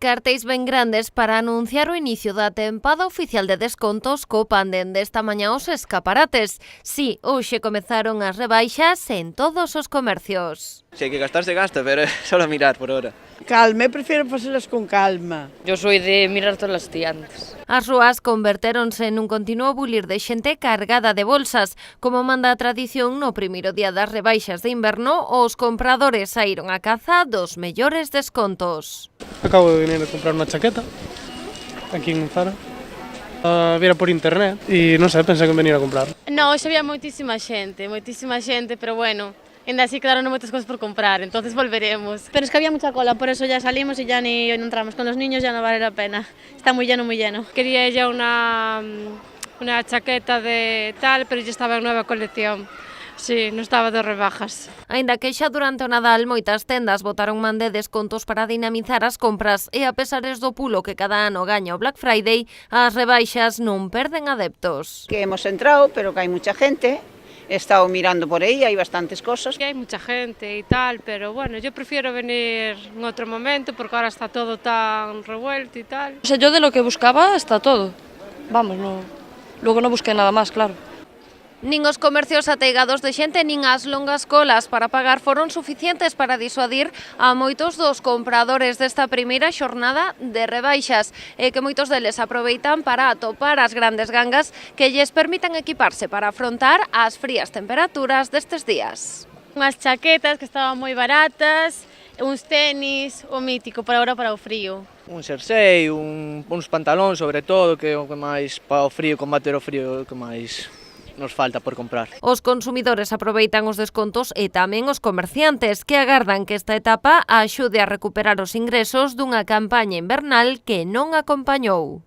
cartéis ben grandes para anunciar o inicio da tempada oficial de descontos copan dende esta mañá os escaparates. Si, hoxe comezaron as rebaixas en todos os comercios. Si hai que gastar, se gasta, pero é solo mirar por hora. Calma, eu prefiro facelas con calma. Yo soy de mirar todas las tiendas. As rúas convertéronse nun continuo bulir de xente cargada de bolsas. Como manda a tradición, no primeiro día das rebaixas de inverno, os compradores saíron a caza dos mellores descontos. Acabo de venir a comprar una chaqueta aquí en Zara. Viera por internet e non sei, pensei que venir a comprar. No, hoxe había moitísima xente, pero bueno, ainda así quedaron moitas cosas por comprar, entonces volveremos. Pero es que había mucha cola, por eso ya salimos y ya ni entramos. Con los niños ya no vale la pena, está muy lleno, muy lleno. Quería ella una chaqueta de tal, pero ya estaba en nueva colección. Sí, non estaba de rebajas. Aínda que xa durante o Nadal moitas tendas botaron man de descontos para dinamizar as compras e a pesares do pulo que cada ano gaña o Black Friday, as rebaixas non perden adeptos. Que hemos entrado, pero que hai mucha gente. He estado mirando por aí, hai bastantes cosas. Hay mucha gente y tal, pero bueno, yo prefiero venir en otro momento porque ahora está todo tan revuelto y tal. O sea, yo de lo que buscaba está todo. Vamos, no. Luego no busqué nada más, claro. Nin os comercios ateigados de xente nin as longas colas para pagar foron suficientes para disuadir a moitos dos compradores desta primeira xornada de rebaixas e que moitos deles aproveitan para atopar as grandes gangas que lles permitan equiparse para afrontar as frías temperaturas destes días. Unhas chaquetas que estaban moi baratas, uns tenis, o mítico para ahora para o frío. Un xersei, uns pantalóns sobre todo, que é o que máis para o frío, combater o frío, o que máis nos falta por comprar. Os consumidores aproveitan os descontos e tamén os comerciantes que agardan que esta etapa axude a recuperar os ingresos dunha campaña invernal que non acompañou.